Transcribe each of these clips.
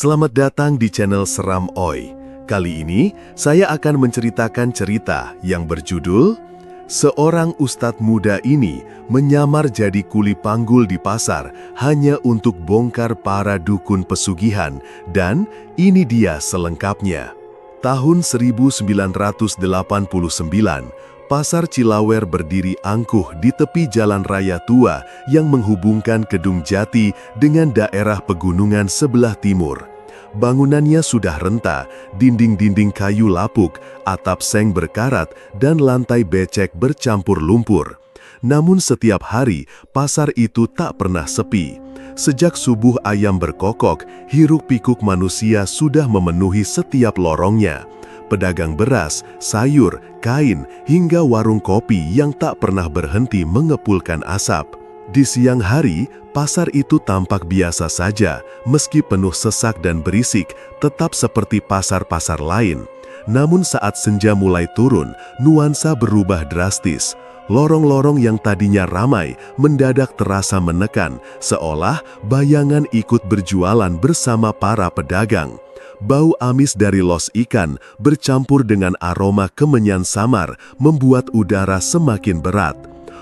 Selamat datang di channel Seram Oi. Kali ini, saya akan menceritakan cerita yang berjudul Seorang Ustadz muda ini menyamar jadi kuli panggul di pasar hanya untuk bongkar para dukun pesugihan, dan ini dia selengkapnya. Tahun 1989, Pasar Cilawer berdiri angkuh di tepi jalan raya tua yang menghubungkan Kedung Jati dengan daerah pegunungan sebelah timur. Bangunannya sudah renta, dinding-dinding kayu lapuk, atap seng berkarat, dan lantai becek bercampur lumpur. Namun setiap hari, pasar itu tak pernah sepi. Sejak subuh ayam berkokok, hiruk-pikuk manusia sudah memenuhi setiap lorongnya. Pedagang beras, sayur, kain, hingga warung kopi yang tak pernah berhenti mengepulkan asap. Di siang hari, pasar itu tampak biasa saja, meski penuh sesak dan berisik, tetap seperti pasar-pasar lain. Namun saat senja mulai turun, nuansa berubah drastis. Lorong-lorong yang tadinya ramai mendadak terasa menekan, seolah bayangan ikut berjualan bersama para pedagang. Bau amis dari los ikan bercampur dengan aroma kemenyan samar membuat udara semakin berat.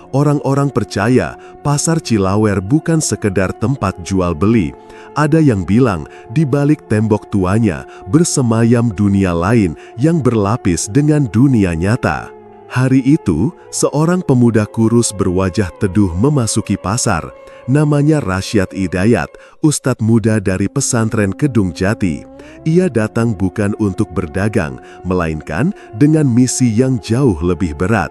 Orang-orang percaya Pasar Cilawer bukan sekedar tempat jual beli. Ada yang bilang di balik tembok tuanya bersemayam dunia lain yang berlapis dengan dunia nyata. Hari itu, seorang pemuda kurus berwajah teduh memasuki pasar. Namanya Rasyad Hidayat, ustadz muda dari pesantren Kedung Jati. Ia datang bukan untuk berdagang, melainkan dengan misi yang jauh lebih berat.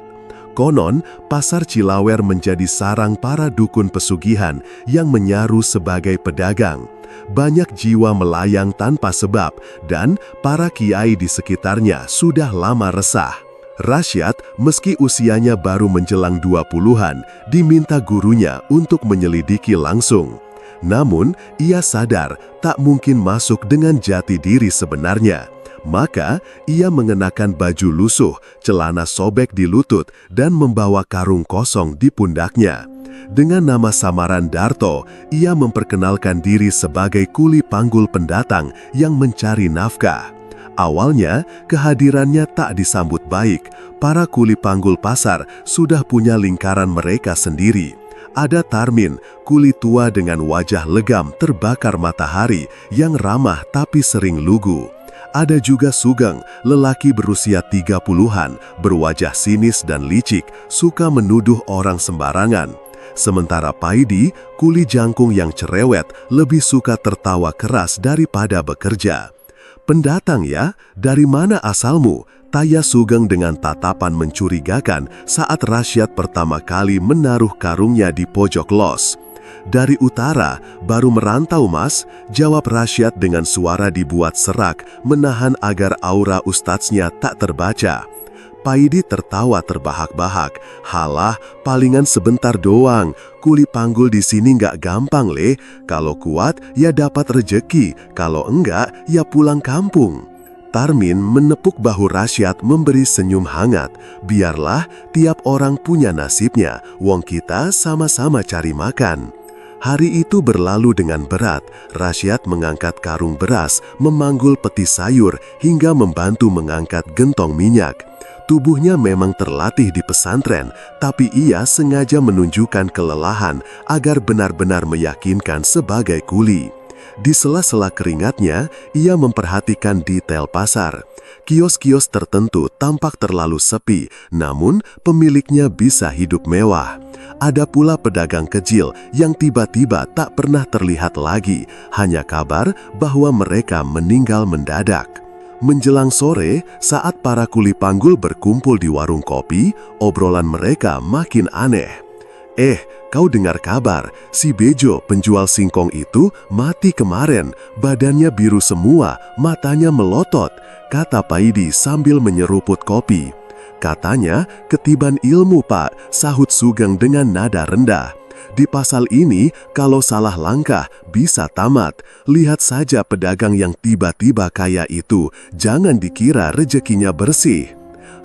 Konon, Pasar Cilawer menjadi sarang para dukun pesugihan yang menyaru sebagai pedagang. Banyak jiwa melayang tanpa sebab, dan para kiai di sekitarnya sudah lama resah. Rasyad, meski usianya baru menjelang 20-an, diminta gurunya untuk menyelidiki langsung. Namun, ia sadar tak mungkin masuk dengan jati diri sebenarnya. Maka, ia mengenakan baju lusuh, celana sobek di lutut, dan membawa karung kosong di pundaknya. Dengan nama samaran Darto, ia memperkenalkan diri sebagai kuli panggul pendatang yang mencari nafkah. Awalnya, kehadirannya tak disambut baik. Para kuli panggul pasar sudah punya lingkaran mereka sendiri. Ada Tarmin, kuli tua dengan wajah legam terbakar matahari yang ramah tapi sering lugu. Ada juga Sugeng, lelaki berusia 30-an, berwajah sinis dan licik, suka menuduh orang sembarangan. Sementara Paidi, kuli jangkung yang cerewet, lebih suka tertawa keras daripada bekerja. "Pendatang ya, dari mana asalmu?" tanya Sugeng dengan tatapan mencurigakan saat Rasyad pertama kali menaruh karungnya di pojok los. "Dari utara, baru merantau mas," jawab Rasyad dengan suara dibuat serak, menahan agar aura ustadznya tak terbaca. Paidi tertawa terbahak-bahak. "Halah, palingan sebentar doang. Kuli panggul di sini nggak gampang le. Kalau kuat, ya dapat rejeki. Kalau enggak, ya pulang kampung." Tarmin menepuk bahu Rasyad memberi senyum hangat. "Biarlah, tiap orang punya nasibnya. Wong kita sama-sama cari makan." Hari itu berlalu dengan berat. Rasyad mengangkat karung beras, memanggul peti sayur, hingga membantu mengangkat gentong minyak. Tubuhnya memang terlatih di pesantren, tapi ia sengaja menunjukkan kelelahan agar benar-benar meyakinkan sebagai kuli. Di sela-sela keringatnya, ia memperhatikan detail pasar. Kios-kios tertentu tampak terlalu sepi, namun pemiliknya bisa hidup mewah. Ada pula pedagang kecil yang tiba-tiba tak pernah terlihat lagi, hanya kabar bahwa mereka meninggal mendadak. Menjelang sore, saat para kuli panggul berkumpul di warung kopi, obrolan mereka makin aneh. Kau dengar kabar, si Bejo penjual singkong itu mati kemarin, badannya biru semua, matanya melotot," kata Paidi sambil menyeruput kopi. "Katanya ketiban ilmu pak," sahut Sugeng dengan nada rendah. "Di pasal ini, kalau salah langkah, bisa tamat. Lihat saja pedagang yang tiba-tiba kaya itu, jangan dikira rezekinya bersih."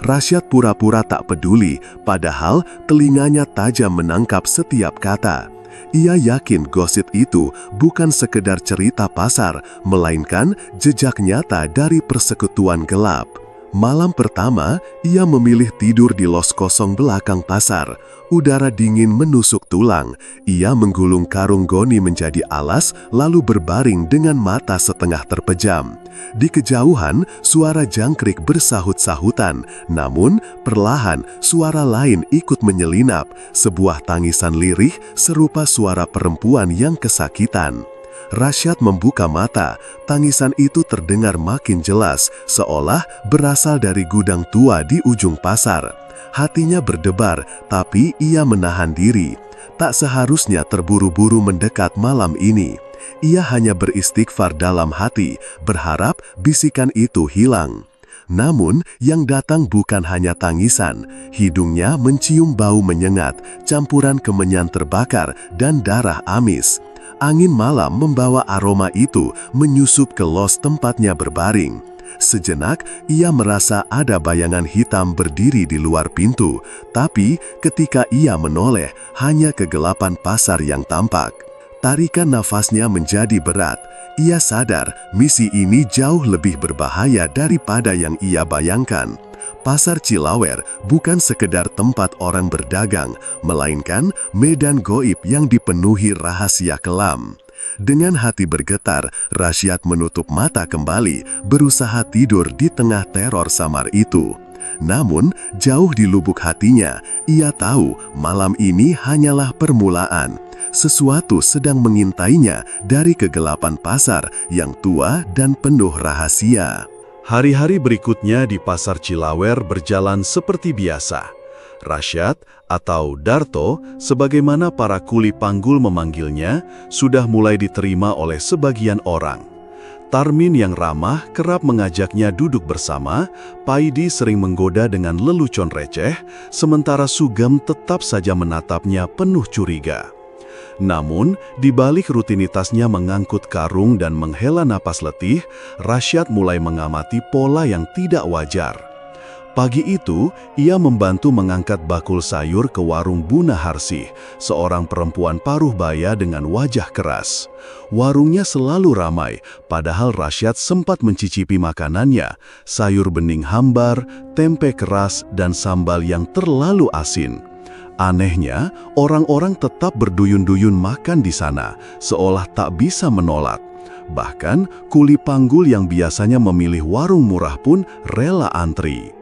Rasyad pura-pura tak peduli, padahal telinganya tajam menangkap setiap kata. Ia yakin gosip itu bukan sekedar cerita pasar, melainkan jejak nyata dari persekutuan gelap. Malam pertama, ia memilih tidur di los kosong belakang pasar. Udara dingin menusuk tulang. Ia menggulung karung goni menjadi alas, lalu berbaring dengan mata setengah terpejam. Di kejauhan, suara jangkrik bersahut-sahutan. Namun, perlahan suara lain ikut menyelinap. Sebuah tangisan lirih serupa suara perempuan yang kesakitan. Rasyad membuka mata. Tangisan itu terdengar makin jelas, seolah berasal dari gudang tua di ujung pasar. Hatinya berdebar, tapi ia menahan diri. Tak seharusnya terburu-buru mendekat malam ini. Ia hanya beristighfar dalam hati, berharap bisikan itu hilang. Namun, yang datang bukan hanya tangisan. Hidungnya mencium bau menyengat, campuran kemenyan terbakar dan darah amis. Angin malam membawa aroma itu menyusup ke los tempatnya berbaring. Sejenak, ia merasa ada bayangan hitam berdiri di luar pintu, tapi ketika ia menoleh, hanya kegelapan pasar yang tampak. Tarikan nafasnya menjadi berat. Ia sadar misi ini jauh lebih berbahaya daripada yang ia bayangkan. Pasar Cilawer bukan sekedar tempat orang berdagang, melainkan medan goib yang dipenuhi rahasia kelam. Dengan hati bergetar, Rasyad menutup mata kembali, berusaha tidur di tengah teror samar itu. Namun, jauh di lubuk hatinya, ia tahu malam ini hanyalah permulaan. Sesuatu sedang mengintainya dari kegelapan pasar yang tua dan penuh rahasia. Hari-hari berikutnya di pasar Cilawer berjalan seperti biasa. Rasyad atau Darto, sebagaimana para kuli panggul memanggilnya, sudah mulai diterima oleh sebagian orang. Tarmin yang ramah kerap mengajaknya duduk bersama, Paidi sering menggoda dengan lelucon receh, sementara Sugeng tetap saja menatapnya penuh curiga. Namun, di balik rutinitasnya mengangkut karung dan menghela napas letih, Rasyad mulai mengamati pola yang tidak wajar. Pagi itu, ia membantu mengangkat bakul sayur ke warung Buna Harsih, seorang perempuan paruh baya dengan wajah keras. Warungnya selalu ramai, padahal Rasyad sempat mencicipi makanannya, sayur bening hambar, tempe keras, dan sambal yang terlalu asin. Anehnya, orang-orang tetap berduyun-duyun makan di sana, seolah tak bisa menolak. Bahkan, kuli panggul yang biasanya memilih warung murah pun rela antri.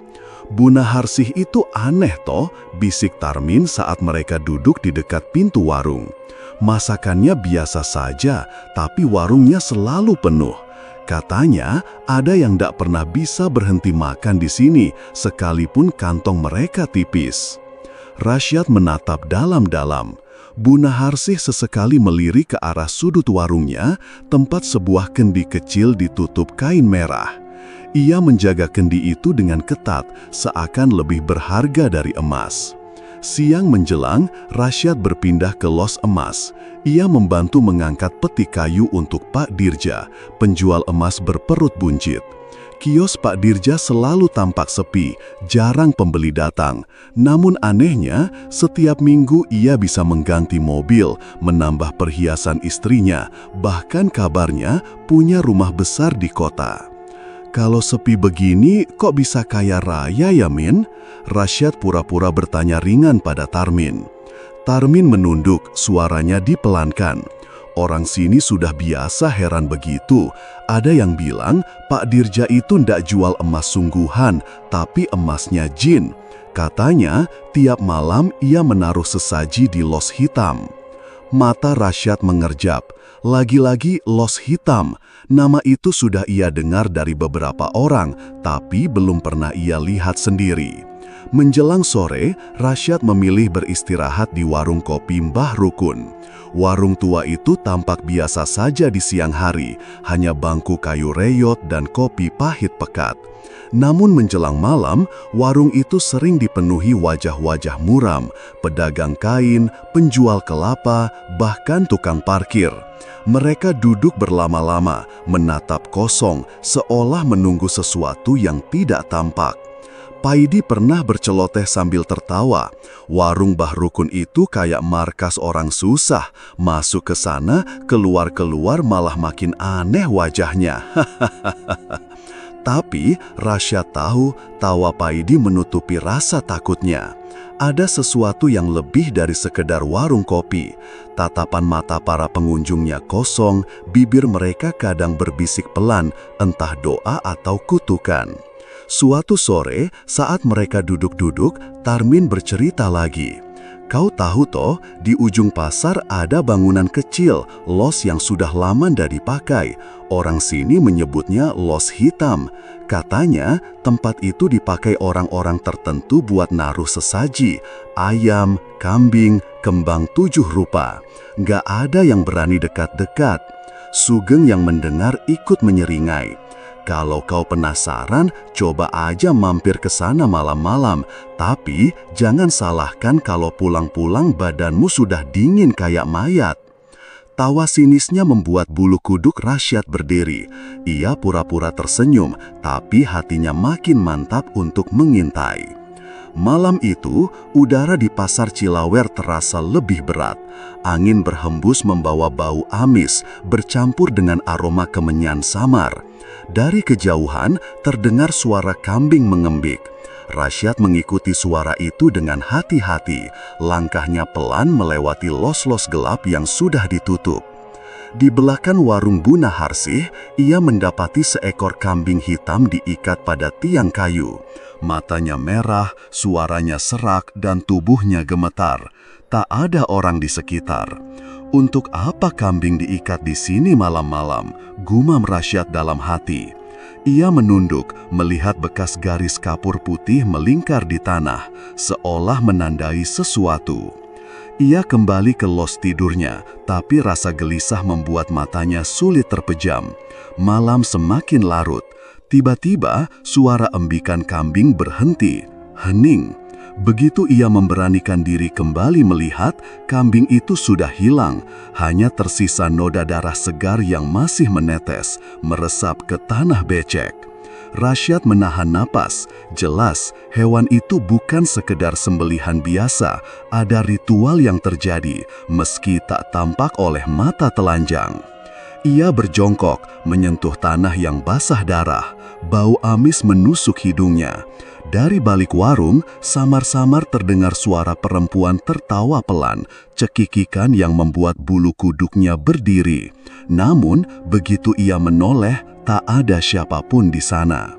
Buna Harsih itu aneh toh, bisik Tarmin saat mereka duduk di dekat pintu warung. Masakannya biasa saja, tapi warungnya selalu penuh. Katanya, ada yang tak pernah bisa berhenti makan di sini, sekalipun kantong mereka tipis. Rasyad menatap dalam-dalam. Buna Harsih sesekali melirik ke arah sudut warungnya, tempat sebuah kendi kecil ditutup kain merah. Ia menjaga kendi itu dengan ketat, seakan lebih berharga dari emas. Siang menjelang, Rasyad berpindah ke los emas. Ia membantu mengangkat peti kayu untuk Pak Dirja, penjual emas berperut buncit. Kios Pak Dirja selalu tampak sepi, jarang pembeli datang. Namun anehnya, setiap minggu ia bisa mengganti mobil, menambah perhiasan istrinya, bahkan kabarnya punya rumah besar di kota. Kalau sepi begini, kok bisa kaya raya ya, Min? Rasyad pura-pura bertanya ringan pada Tarmin. Tarmin menunduk, suaranya dipelankan. Orang sini sudah biasa heran begitu. Ada yang bilang Pak Dirja itu ndak jual emas sungguhan, tapi emasnya jin. Katanya tiap malam ia menaruh sesaji di los hitam. Mata Rasyad mengerjap. Lagi-lagi los hitam. Nama itu sudah ia dengar dari beberapa orang, tapi belum pernah ia lihat sendiri. Menjelang sore, Rasyad memilih beristirahat di warung kopi Mbah Rukun. Warung tua itu tampak biasa saja di siang hari, hanya bangku kayu reyot dan kopi pahit pekat. Namun menjelang malam, warung itu sering dipenuhi wajah-wajah muram, pedagang kain, penjual kelapa, bahkan tukang parkir. Mereka duduk berlama-lama, menatap kosong, seolah menunggu sesuatu yang tidak tampak. Paidi pernah berceloteh sambil tertawa. Warung Mbah Rukun itu kayak markas orang susah. Masuk ke sana, keluar-keluar malah makin aneh wajahnya. Tapi Rasya tahu tawa Paidi menutupi rasa takutnya. Ada sesuatu yang lebih dari sekedar warung kopi. Tatapan mata para pengunjungnya kosong, bibir mereka kadang berbisik pelan, entah doa atau kutukan. Suatu sore, saat mereka duduk-duduk, Tarmin bercerita lagi. Kau tahu toh, di ujung pasar ada bangunan kecil, los yang sudah lama tidak dipakai. Orang sini menyebutnya los hitam. Katanya, tempat itu dipakai orang-orang tertentu buat naruh sesaji, ayam, kambing, kembang 7 rupa. Nggak ada yang berani dekat-dekat. Sugeng yang mendengar ikut menyeringai. Kalau kau penasaran, coba aja mampir ke sana malam-malam. Tapi jangan salahkan kalau pulang-pulang badanmu sudah dingin kayak mayat. Tawa sinisnya membuat bulu kuduk Rasyad berdiri. Ia pura-pura tersenyum, tapi hatinya makin mantap untuk mengintai. Malam itu, udara di pasar Cilawer terasa lebih berat. Angin berhembus membawa bau amis, bercampur dengan aroma kemenyan samar. Dari kejauhan, terdengar suara kambing mengembik. Rasyad mengikuti suara itu dengan hati-hati. Langkahnya pelan melewati los-los gelap yang sudah ditutup. Di belakang warung Buna Harsih, ia mendapati seekor kambing hitam diikat pada tiang kayu. Matanya merah, suaranya serak, dan tubuhnya gemetar. Tak ada orang di sekitar. Untuk apa kambing diikat di sini malam-malam? Gumam Rasyad dalam hati. Ia menunduk, melihat bekas garis kapur putih melingkar di tanah, seolah menandai sesuatu. Ia kembali ke los tidurnya, tapi rasa gelisah membuat matanya sulit terpejam. Malam semakin larut. Tiba-tiba, suara embikan kambing berhenti, hening. Begitu ia memberanikan diri kembali melihat, kambing itu sudah hilang. Hanya tersisa noda darah segar yang masih menetes, meresap ke tanah becek. Rasyad menahan napas. Jelas, hewan itu bukan sekedar sembelihan biasa. Ada ritual yang terjadi, meski tak tampak oleh mata telanjang. Ia berjongkok, menyentuh tanah yang basah darah. Bau amis menusuk hidungnya. Dari balik warung, samar-samar terdengar suara perempuan tertawa pelan, cekikikan yang membuat bulu kuduknya berdiri. Namun, begitu ia menoleh, tak ada siapapun di sana.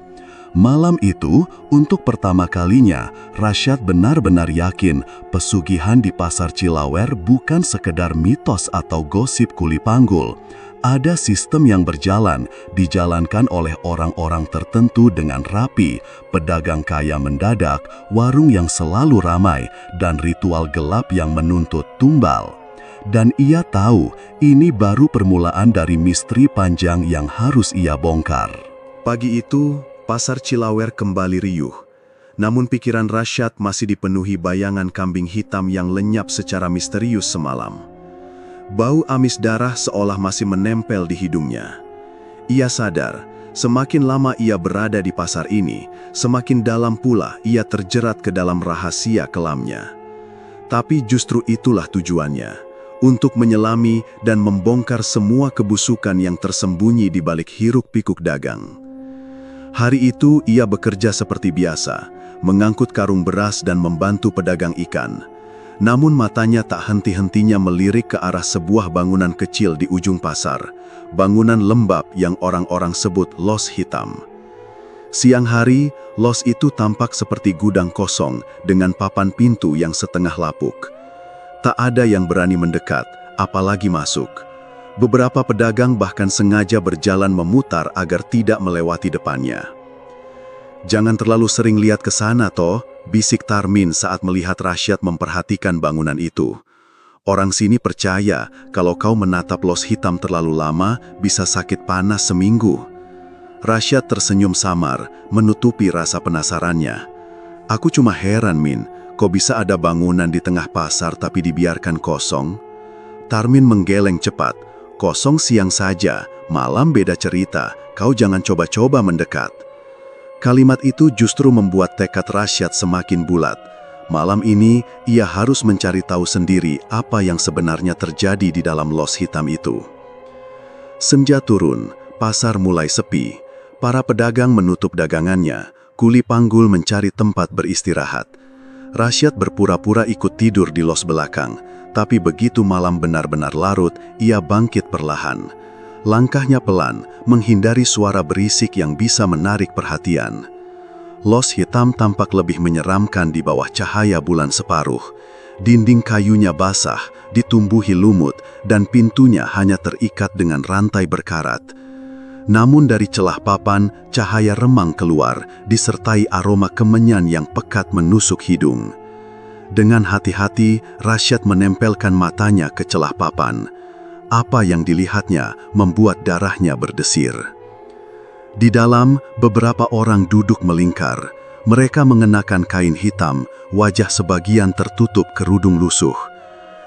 Malam itu, untuk pertama kalinya, Rasyad benar-benar yakin pesugihan di pasar Cilawer bukan sekedar mitos atau gosip kuli panggul. Ada sistem yang berjalan, dijalankan oleh orang-orang tertentu dengan rapi, pedagang kaya mendadak, warung yang selalu ramai, dan ritual gelap yang menuntut tumbal. Dan ia tahu, ini baru permulaan dari misteri panjang yang harus ia bongkar. Pagi itu, pasar Cilawer kembali riuh. Namun pikiran Rasyad masih dipenuhi bayangan kambing hitam yang lenyap secara misterius semalam. Bau amis darah seolah masih menempel di hidungnya. Ia sadar, semakin lama ia berada di pasar ini, semakin dalam pula ia terjerat ke dalam rahasia kelamnya. Tapi justru itulah tujuannya, untuk menyelami dan membongkar semua kebusukan yang tersembunyi di balik hiruk-pikuk dagang. Hari itu ia bekerja seperti biasa, mengangkut karung beras dan membantu pedagang ikan. Namun matanya tak henti-hentinya melirik ke arah sebuah bangunan kecil di ujung pasar, bangunan lembab yang orang-orang sebut los hitam. Siang hari, los itu tampak seperti gudang kosong dengan papan pintu yang setengah lapuk. Tak ada yang berani mendekat, apalagi masuk. Beberapa pedagang bahkan sengaja berjalan memutar agar tidak melewati depannya. "Jangan terlalu sering lihat ke sana toh," bisik Tarmin saat melihat Rasyad memperhatikan bangunan itu. "Orang sini percaya kalau kau menatap los hitam terlalu lama bisa sakit panas seminggu." Rasyad tersenyum samar, menutupi rasa penasarannya. "Aku cuma heran, Min, kok bisa ada bangunan di tengah pasar tapi dibiarkan kosong?" Tarmin menggeleng cepat. "Kosong siang saja, malam beda cerita, kau jangan coba-coba mendekat." Kalimat itu justru membuat tekad Rasyad semakin bulat. Malam ini, ia harus mencari tahu sendiri apa yang sebenarnya terjadi di dalam los hitam itu. Senja turun, pasar mulai sepi. Para pedagang menutup dagangannya, kuli panggul mencari tempat beristirahat. Rasyad berpura-pura ikut tidur di los belakang, tapi begitu malam benar-benar larut, ia bangkit perlahan. Langkahnya pelan, menghindari suara berisik yang bisa menarik perhatian. Los hitam tampak lebih menyeramkan di bawah cahaya bulan separuh. Dinding kayunya basah, ditumbuhi lumut, dan pintunya hanya terikat dengan rantai berkarat. Namun dari celah papan, cahaya remang keluar, disertai aroma kemenyan yang pekat menusuk hidung. Dengan hati-hati, Rasyad menempelkan matanya ke celah papan. Apa yang dilihatnya membuat darahnya berdesir. Di dalam, beberapa orang duduk melingkar. Mereka mengenakan kain hitam, wajah sebagian tertutup kerudung lusuh.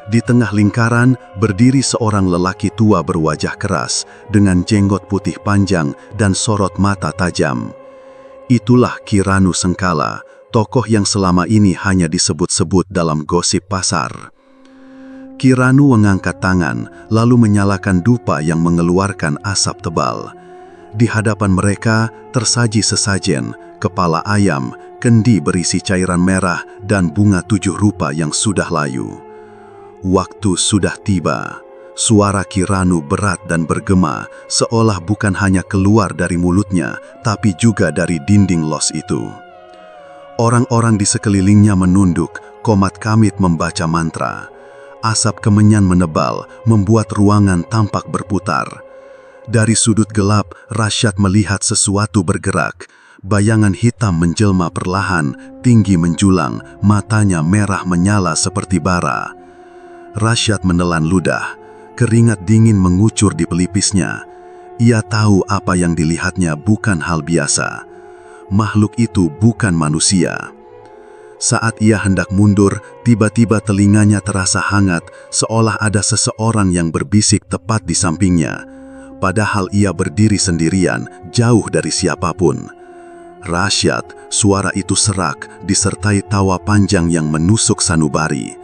Di tengah lingkaran, berdiri seorang lelaki tua berwajah keras, dengan jenggot putih panjang dan sorot mata tajam. Itulah Kiranu Sengkala, tokoh yang selama ini hanya disebut-sebut dalam gosip pasar. Kiranu mengangkat tangan, lalu menyalakan dupa yang mengeluarkan asap tebal. Di hadapan mereka tersaji sesajen, kepala ayam, kendi berisi cairan merah, dan bunga 7 rupa yang sudah layu. Waktu sudah tiba. Suara Kiranu berat dan bergema, seolah bukan hanya keluar dari mulutnya, tapi juga dari dinding los itu. Orang-orang di sekelilingnya menunduk, komat kamit membaca mantra. Asap kemenyan menebal, membuat ruangan tampak berputar. Dari sudut gelap, Rasyad melihat sesuatu bergerak. Bayangan hitam menjelma perlahan, tinggi menjulang, matanya merah menyala seperti bara. Rasyad menelan ludah, keringat dingin mengucur di pelipisnya. Ia tahu apa yang dilihatnya bukan hal biasa. Makhluk itu bukan manusia. Saat ia hendak mundur, tiba-tiba telinganya terasa hangat, seolah ada seseorang yang berbisik tepat di sampingnya. Padahal ia berdiri sendirian, jauh dari siapapun. Rasyad, suara itu serak, disertai tawa panjang yang menusuk sanubari.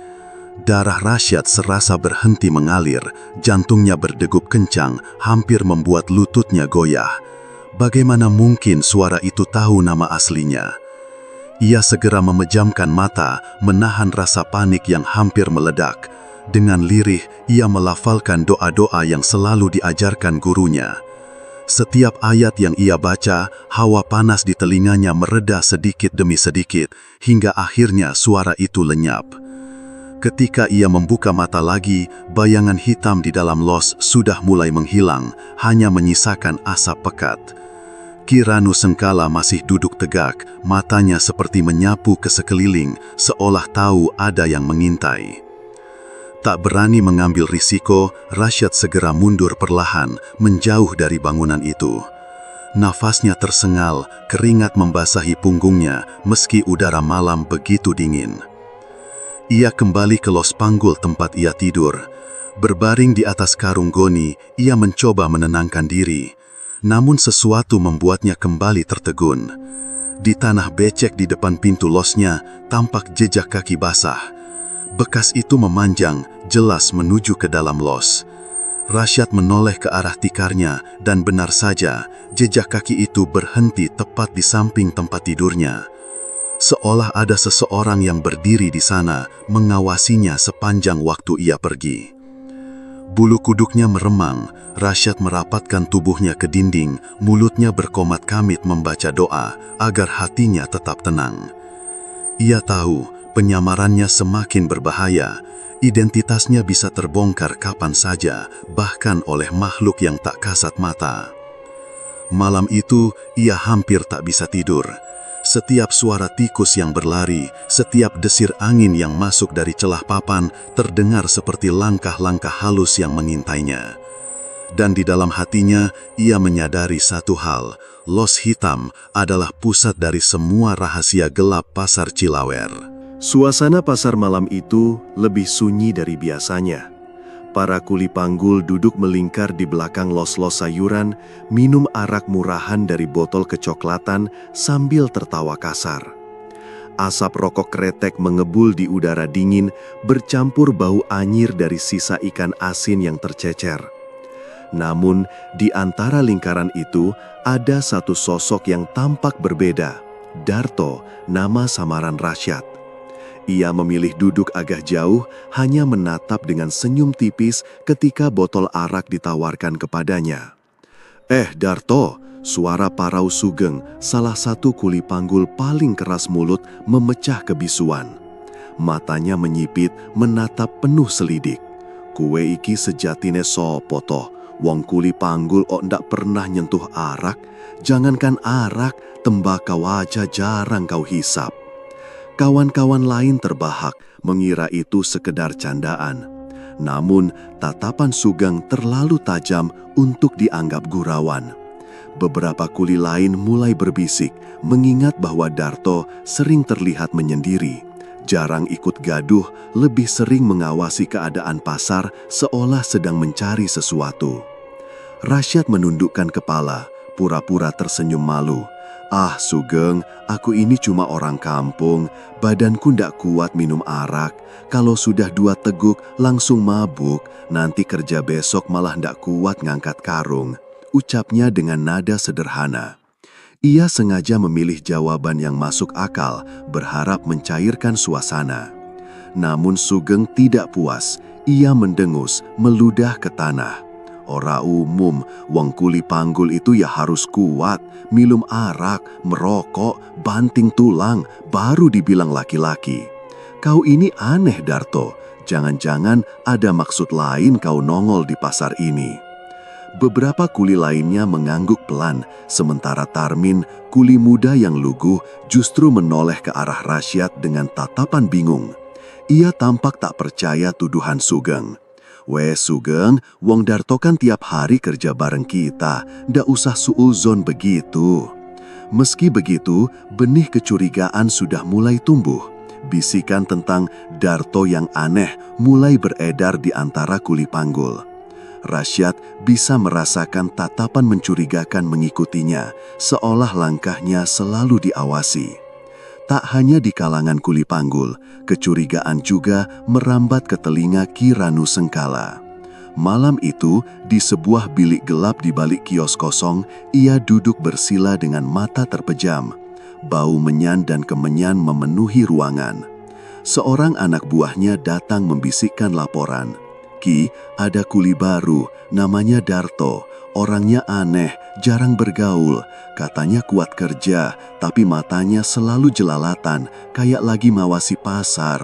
Darah Rasyad serasa berhenti mengalir, jantungnya berdegup kencang, hampir membuat lututnya goyah. Bagaimana mungkin suara itu tahu nama aslinya? Ia segera memejamkan mata, menahan rasa panik yang hampir meledak. Dengan lirih, ia melafalkan doa-doa yang selalu diajarkan gurunya. Setiap ayat yang ia baca, hawa panas di telinganya mereda sedikit demi sedikit, hingga akhirnya suara itu lenyap. Ketika ia membuka mata lagi, bayangan hitam di dalam los sudah mulai menghilang, hanya menyisakan asap pekat. Kiranu Sengkala masih duduk tegak, matanya seperti menyapu ke sekeliling, seolah tahu ada yang mengintai. Tak berani mengambil risiko, Rasyad segera mundur perlahan, menjauh dari bangunan itu. Nafasnya tersengal, keringat membasahi punggungnya, meski udara malam begitu dingin. Ia kembali ke los panggul tempat ia tidur. Berbaring di atas karung goni, ia mencoba menenangkan diri. Namun sesuatu membuatnya kembali tertegun. Di tanah becek di depan pintu losnya, tampak jejak kaki basah. Bekas itu memanjang, jelas menuju ke dalam los. Rasyad menoleh ke arah tikarnya, dan benar saja, jejak kaki itu berhenti tepat di samping tempat tidurnya. Seolah ada seseorang yang berdiri di sana, mengawasinya sepanjang waktu ia pergi. Bulu kuduknya meremang, Rasyad merapatkan tubuhnya ke dinding, mulutnya berkomat kamit membaca doa, agar hatinya tetap tenang. Ia tahu, penyamarannya semakin berbahaya, identitasnya bisa terbongkar kapan saja, bahkan oleh makhluk yang tak kasat mata. Malam itu, ia hampir tak bisa tidur. Setiap suara tikus yang berlari, setiap desir angin yang masuk dari celah papan terdengar seperti langkah-langkah halus yang mengintainya. Dan di dalam hatinya, ia menyadari satu hal, Los Hitam adalah pusat dari semua rahasia gelap pasar Cilawer. Suasana pasar malam itu lebih sunyi dari biasanya. Para kuli panggul duduk melingkar di belakang los-los sayuran, minum arak murahan dari botol kecoklatan sambil tertawa kasar. Asap rokok kretek mengebul di udara dingin, bercampur bau anyir dari sisa ikan asin yang tercecer. Namun, di antara lingkaran itu, ada satu sosok yang tampak berbeda. Darto, nama samaran Rasyad. Ia memilih duduk agak jauh, hanya menatap dengan senyum tipis ketika botol arak ditawarkan kepadanya. Darto, suara Parau Sugeng, salah satu kuli panggul paling keras mulut, memecah kebisuan. Matanya menyipit, menatap penuh selidik. Kue iki sejatine sopo toh, wong kuli panggul ndak pernah nyentuh arak, jangankan arak, tembakau aja jarang kau hisap. Kawan-kawan lain terbahak, mengira itu sekedar candaan. Namun, tatapan Sugeng terlalu tajam untuk dianggap gurauan. Beberapa kuli lain mulai berbisik, mengingat bahwa Darto sering terlihat menyendiri. Jarang ikut gaduh, lebih sering mengawasi keadaan pasar seolah sedang mencari sesuatu. Rasyad menundukkan kepala, pura-pura tersenyum malu. Sugeng, aku ini cuma orang kampung, badanku ndak kuat minum arak. Kalau sudah 2 teguk langsung mabuk, nanti kerja besok malah ndak kuat ngangkat karung. Ucapnya dengan nada sederhana. Ia sengaja memilih jawaban yang masuk akal, berharap mencairkan suasana. Namun Sugeng tidak puas, ia mendengus, meludah ke tanah. Ora umum, wong kuli panggul itu ya harus kuat, minum arak, merokok, banting tulang, baru dibilang laki-laki. Kau ini aneh Darto, jangan-jangan ada maksud lain kau nongol di pasar ini. Beberapa kuli lainnya mengangguk pelan, sementara Tarmin, kuli muda yang lugu, justru menoleh ke arah Rasyad dengan tatapan bingung. Ia tampak tak percaya tuduhan Sugeng. Sugeng, wong Darto kan tiap hari kerja bareng kita, ndak usah suuzon begitu. Meski begitu, benih kecurigaan sudah mulai tumbuh. Bisikan tentang Darto yang aneh mulai beredar di antara kuli panggul. Rasyad bisa merasakan tatapan mencurigakan mengikutinya, seolah langkahnya selalu diawasi. Tak hanya di kalangan kuli panggul, kecurigaan juga merambat ke telinga Ki Ranu Sengkala. Malam itu, di sebuah bilik gelap di balik kios kosong, ia duduk bersila dengan mata terpejam. Bau menyan dan kemenyan memenuhi ruangan. Seorang anak buahnya datang membisikkan laporan. Ki, ada kuli baru, namanya Darto. Orangnya aneh, jarang bergaul. Katanya kuat kerja, tapi matanya selalu jelalatan, kayak lagi mawasi pasar.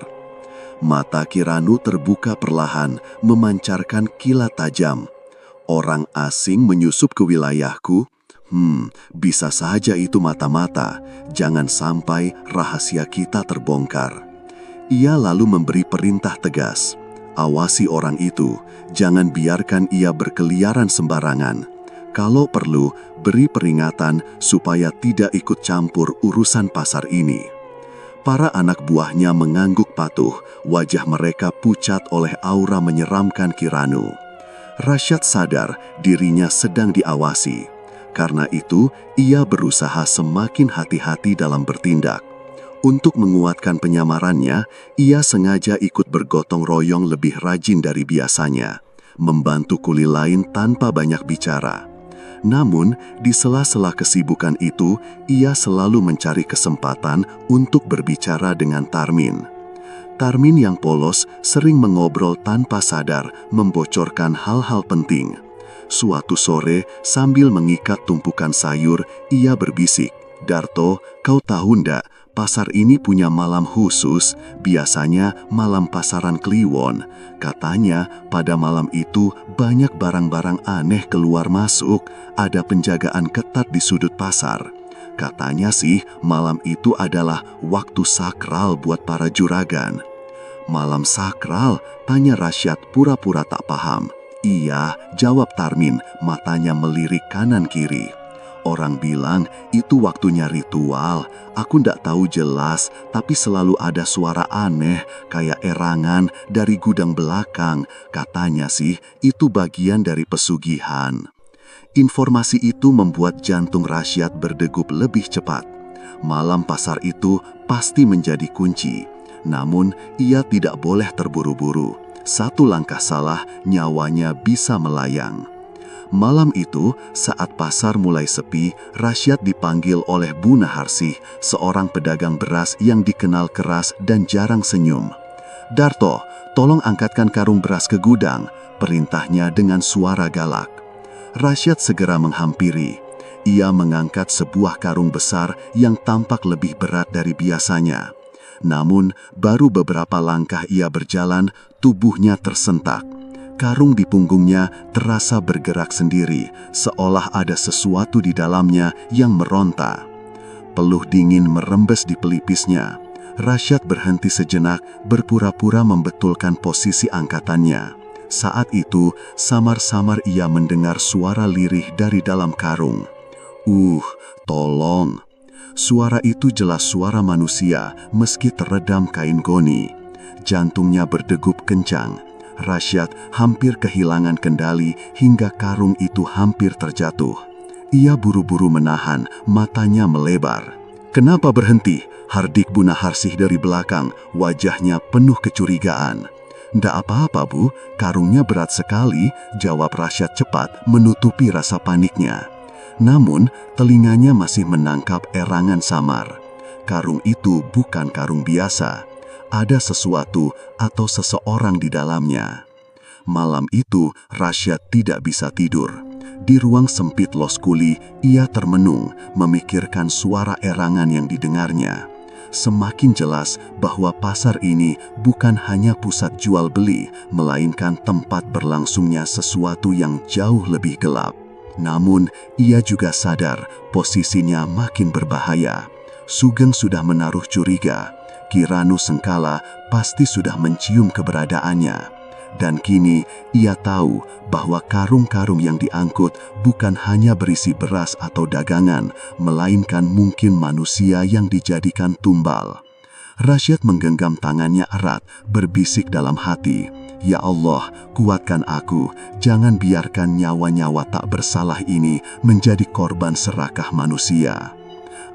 Mata Ki Ranu terbuka perlahan, memancarkan kilat tajam. Orang asing menyusup ke wilayahku? Bisa saja itu mata-mata. Jangan sampai rahasia kita terbongkar. Ia lalu memberi perintah tegas. Awasi orang itu, jangan biarkan ia berkeliaran sembarangan. Kalau perlu, beri peringatan supaya tidak ikut campur urusan pasar ini. Para anak buahnya mengangguk patuh, wajah mereka pucat oleh aura menyeramkan Ki Ranu. Rasyad sadar dirinya sedang diawasi. Karena itu, ia berusaha semakin hati-hati dalam bertindak. Untuk menguatkan penyamarannya, ia sengaja ikut bergotong royong lebih rajin dari biasanya, membantu kuli lain tanpa banyak bicara. Namun, di sela-sela kesibukan itu, ia selalu mencari kesempatan untuk berbicara dengan Tarmin. Tarmin yang polos sering mengobrol tanpa sadar, membocorkan hal-hal penting. Suatu sore, sambil mengikat tumpukan sayur, ia berbisik, "Darto, kau tahu ndak? Pasar ini punya malam khusus, biasanya malam pasaran Kliwon. Katanya pada malam itu banyak barang-barang aneh keluar masuk, ada penjagaan ketat di sudut pasar. Katanya sih malam itu adalah waktu sakral buat para juragan." "Malam sakral?" tanya Rasyad pura-pura tak paham. "Iya," jawab Tarmin, matanya melirik kanan kiri. Orang bilang itu waktunya ritual. Aku ndak tahu jelas, tapi selalu ada suara aneh kayak erangan dari gudang belakang. Katanya sih itu bagian dari pesugihan. Informasi itu membuat jantung Rasyad berdegup lebih cepat. Malam pasar itu pasti menjadi kunci. Namun ia tidak boleh terburu-buru. Satu langkah salah, nyawanya bisa melayang. Malam itu, saat pasar mulai sepi, Rasyad dipanggil oleh Bu Naharsih, seorang pedagang beras yang dikenal keras dan jarang senyum. "Darto, tolong angkatkan karung beras ke gudang," perintahnya dengan suara galak. Rasyad segera menghampiri. Ia mengangkat sebuah karung besar yang tampak lebih berat dari biasanya. Namun, baru beberapa langkah ia berjalan, tubuhnya tersentak. Karung di punggungnya terasa bergerak sendiri, seolah ada sesuatu di dalamnya yang meronta. Peluh dingin merembes di pelipisnya. Rasyad berhenti sejenak, berpura-pura membetulkan posisi angkatannya. Saat itu, samar-samar ia mendengar suara lirih dari dalam karung. Tolong." Suara itu jelas suara manusia, meski teredam kain goni. Jantungnya berdegup kencang. Rasyad hampir kehilangan kendali hingga karung itu hampir terjatuh. Ia buru-buru menahan, matanya melebar. "Kenapa berhenti?" hardik Bu Naharsih dari belakang, wajahnya penuh kecurigaan. "Ndak apa-apa, Bu, karungnya berat sekali," jawab Rasyad cepat menutupi rasa paniknya. Namun, telinganya masih menangkap erangan samar. Karung itu bukan karung biasa. Ada sesuatu atau seseorang di dalamnya. Malam itu, Rasyad tidak bisa tidur. Di ruang sempit Los Kuli, ia termenung, memikirkan suara erangan yang didengarnya. Semakin jelas bahwa pasar ini bukan hanya pusat jual beli, melainkan tempat berlangsungnya sesuatu yang jauh lebih gelap. Namun, ia juga sadar posisinya makin berbahaya. Sugeng sudah menaruh curiga. Ki Ranu Sengkala pasti sudah mencium keberadaannya. Dan kini ia tahu bahwa karung-karung yang diangkut bukan hanya berisi beras atau dagangan, melainkan mungkin manusia yang dijadikan tumbal. Rasyad menggenggam tangannya erat, berbisik dalam hati, "Ya Allah, kuatkan aku, jangan biarkan nyawa-nyawa tak bersalah ini menjadi korban serakah manusia."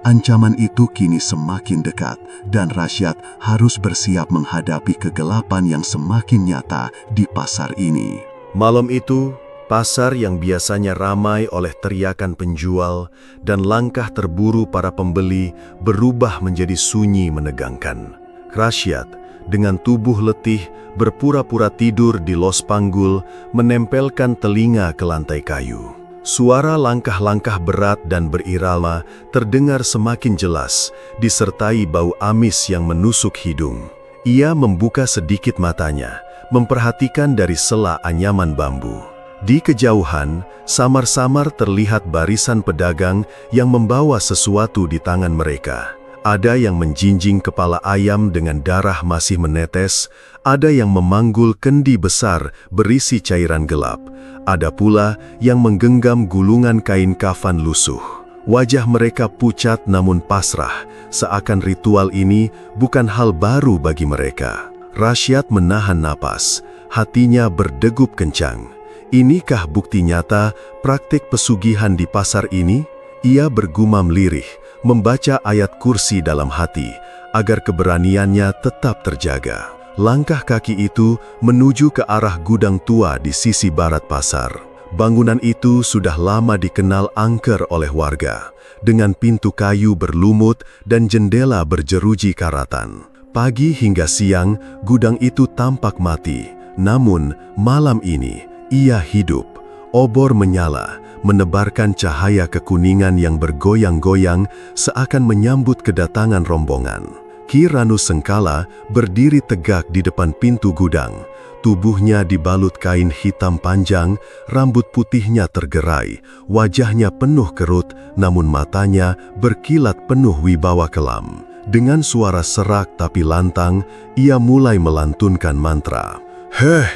Ancaman itu kini semakin dekat, dan Rasyad harus bersiap menghadapi kegelapan yang semakin nyata di pasar ini. Malam itu, pasar yang biasanya ramai oleh teriakan penjual dan langkah terburu para pembeli berubah menjadi sunyi menegangkan. Rasyad, dengan tubuh letih, berpura-pura tidur di los panggul, menempelkan telinga ke lantai kayu. Suara langkah-langkah berat dan berirama terdengar semakin jelas, disertai bau amis yang menusuk hidung. Ia membuka sedikit matanya, memperhatikan dari sela anyaman bambu. Di kejauhan, samar-samar terlihat barisan pedagang yang membawa sesuatu di tangan mereka. Ada yang menjinjing kepala ayam dengan darah masih menetes, ada yang memanggul kendi besar berisi cairan gelap, ada pula yang menggenggam gulungan kain kafan lusuh. Wajah mereka pucat namun pasrah, seakan ritual ini bukan hal baru bagi mereka. Rasyad menahan napas, hatinya berdegup kencang. Inikah bukti nyata praktik pesugihan di pasar ini? Ia bergumam lirih, membaca ayat kursi dalam hati, agar keberaniannya tetap terjaga. Langkah kaki itu menuju ke arah gudang tua di sisi barat pasar. Bangunan itu sudah lama dikenal angker oleh warga, dengan pintu kayu berlumut dan jendela berjeruji karatan. Pagi hingga siang, gudang itu tampak mati. Namun, malam ini, ia hidup. Obor menyala, menebarkan cahaya kekuningan yang bergoyang-goyang seakan menyambut kedatangan rombongan. Ki Ranu Sengkala berdiri tegak di depan pintu gudang. Tubuhnya dibalut kain hitam panjang, rambut putihnya tergerai, wajahnya penuh kerut, namun matanya berkilat penuh wibawa kelam. Dengan suara serak tapi lantang, ia mulai melantunkan mantra. "Heh,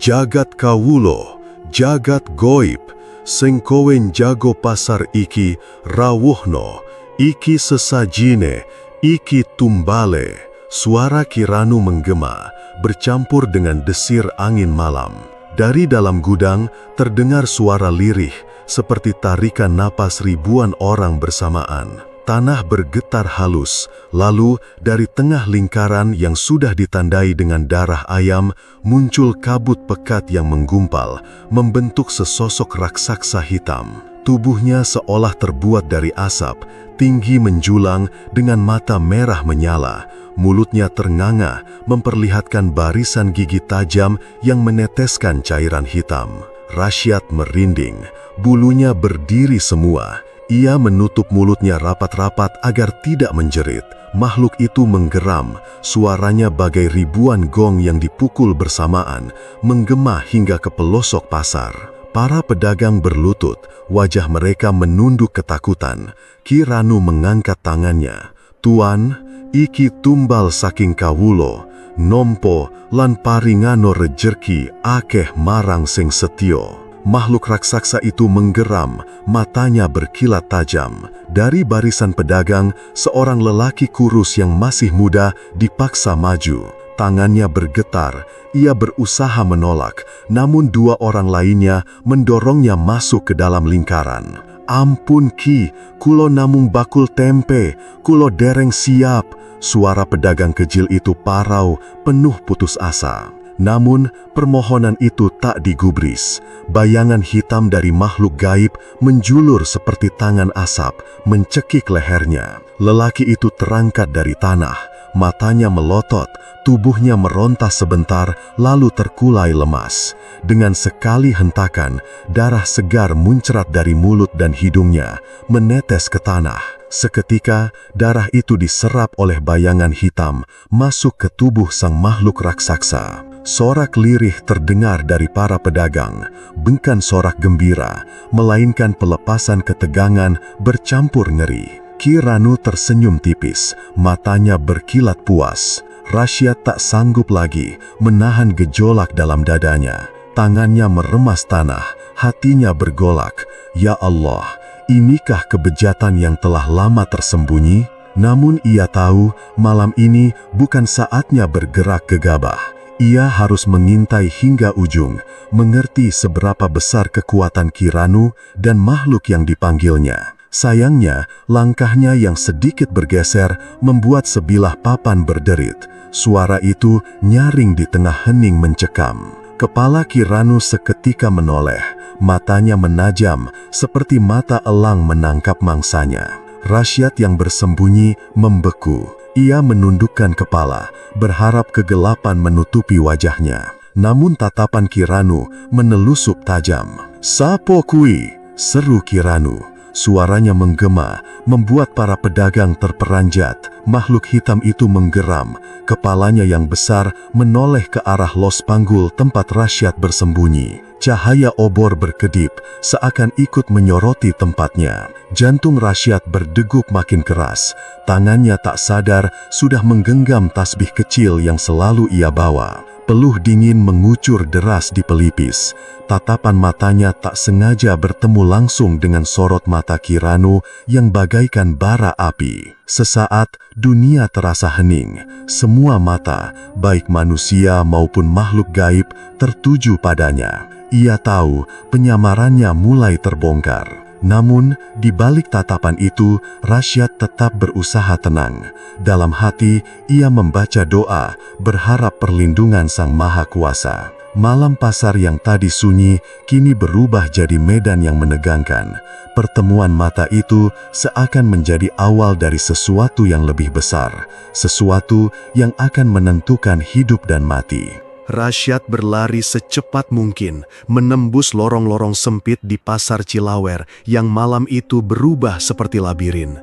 jagat kawulo, jagat goib, Sing kowe jago pasar iki rawuhno, iki sesajine, iki tumbale. Suara Kiranu menggema, bercampur dengan desir angin malam. Dari dalam gudang terdengar suara lirih, seperti tarikan napas ribuan orang bersamaan. Tanah bergetar halus, lalu dari tengah lingkaran yang sudah ditandai dengan darah ayam, muncul kabut pekat yang menggumpal, membentuk sesosok raksasa hitam. Tubuhnya seolah terbuat dari asap, tinggi menjulang dengan mata merah menyala. Mulutnya ternganga, memperlihatkan barisan gigi tajam yang meneteskan cairan hitam. Rasyad merinding, bulunya berdiri semua. Ia menutup mulutnya rapat-rapat agar tidak menjerit. Makhluk itu menggeram, suaranya bagai ribuan gong yang dipukul bersamaan, menggema hingga ke pelosok pasar. Para pedagang berlutut, wajah mereka menunduk ketakutan. Kiranu mengangkat tangannya. "Tuan, iki tumbal saking kawulo, nompo lan paringano rejeki akeh marang sing setyo." Makhluk raksasa itu menggeram, matanya berkilat tajam. Dari barisan pedagang, seorang lelaki kurus yang masih muda dipaksa maju. Tangannya bergetar, ia berusaha menolak, namun dua orang lainnya mendorongnya masuk ke dalam lingkaran. "Ampun Ki, kulo namung bakul tempe, kulo dereng siap." Suara pedagang kecil itu parau, penuh putus asa. Namun, permohonan itu tak digubris. Bayangan hitam dari makhluk gaib menjulur seperti tangan asap, mencekik lehernya. Lelaki itu terangkat dari tanah, matanya melotot, tubuhnya merontas sebentar, lalu terkulai lemas. Dengan sekali hentakan, darah segar muncrat dari mulut dan hidungnya, menetes ke tanah. Seketika, darah itu diserap oleh bayangan hitam, masuk ke tubuh sang makhluk raksasa. Sorak lirih terdengar dari para pedagang, bukan sorak gembira, melainkan pelepasan ketegangan bercampur ngeri. Kiranu tersenyum tipis, matanya berkilat puas. Rasyad tak sanggup lagi menahan gejolak dalam dadanya. Tangannya meremas tanah, hatinya bergolak. Ya Allah, inikah kebejatan yang telah lama tersembunyi? Namun ia tahu malam ini bukan saatnya bergerak gegabah. Ia harus mengintai hingga ujung, mengerti seberapa besar kekuatan Kiranu dan makhluk yang dipanggilnya. Sayangnya, langkahnya yang sedikit bergeser membuat sebilah papan berderit. Suara itu nyaring di tengah hening mencekam. Kepala Kiranu seketika menoleh, matanya menajam seperti mata elang menangkap mangsanya. Rasyad yang bersembunyi membeku. Ia menundukkan kepala, berharap kegelapan menutupi wajahnya. Namun tatapan Kiranu menelusup tajam. "Sapo kui?" seru Kiranu. Suaranya menggema, membuat para pedagang terperanjat. Makhluk hitam itu menggeram, kepalanya yang besar menoleh ke arah los panggul tempat Rasyad bersembunyi. Cahaya obor berkedip, seakan ikut menyoroti tempatnya. Jantung Rasyad berdegup makin keras. Tangannya tak sadar sudah menggenggam tasbih kecil yang selalu ia bawa. Peluh dingin mengucur deras di pelipis. Tatapan matanya tak sengaja bertemu langsung dengan sorot mata Kiranu yang bagaikan bara api. Sesaat, dunia terasa hening. Semua mata, baik manusia maupun makhluk gaib, tertuju padanya. Ia tahu penyamarannya mulai terbongkar. Namun, di balik tatapan itu, Rasyad tetap berusaha tenang. Dalam hati, ia membaca doa, berharap perlindungan Sang Maha Kuasa. Malam pasar yang tadi sunyi, kini berubah jadi medan yang menegangkan. Pertemuan mata itu seakan menjadi awal dari sesuatu yang lebih besar. Sesuatu yang akan menentukan hidup dan mati. Rasyad berlari secepat mungkin, menembus lorong-lorong sempit di pasar Cilawer yang malam itu berubah seperti labirin.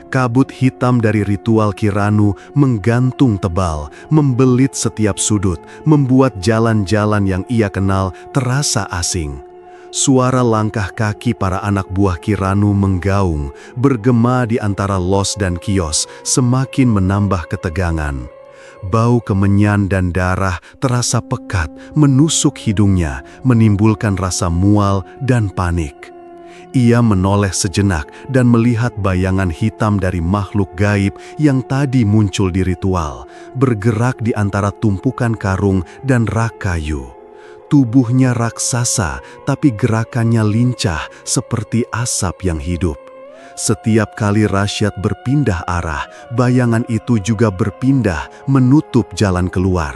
Kabut hitam dari ritual Kiranu menggantung tebal, membelit setiap sudut, membuat jalan-jalan yang ia kenal terasa asing. Suara langkah kaki para anak buah Kiranu menggaung, bergema di antara los dan kios, semakin menambah ketegangan. Bau kemenyan dan darah terasa pekat menusuk hidungnya, menimbulkan rasa mual dan panik. Ia menoleh sejenak dan melihat bayangan hitam dari makhluk gaib yang tadi muncul di ritual, bergerak di antara tumpukan karung dan rak kayu. Tubuhnya raksasa, tapi gerakannya lincah seperti asap yang hidup. Setiap kali Rasyad berpindah arah, bayangan itu juga berpindah menutup jalan keluar.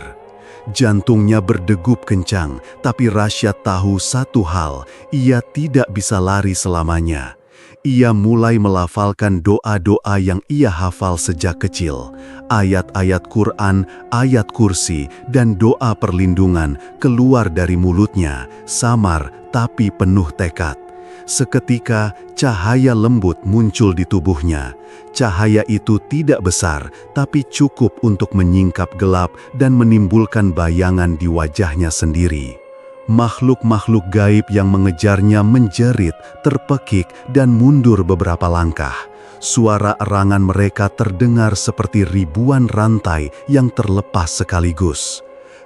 Jantungnya berdegup kencang, tapi Rasyad tahu satu hal, ia tidak bisa lari selamanya. Ia mulai melafalkan doa-doa yang ia hafal sejak kecil. Ayat-ayat Quran, ayat kursi, dan doa perlindungan keluar dari mulutnya, samar tapi penuh tekad. Seketika, cahaya lembut muncul di tubuhnya. Cahaya itu tidak besar, tapi cukup untuk menyingkap gelap dan menimbulkan bayangan di wajahnya sendiri. Makhluk-makhluk gaib yang mengejarnya menjerit, terpekik, dan mundur beberapa langkah. Suara erangan mereka terdengar seperti ribuan rantai yang terlepas sekaligus.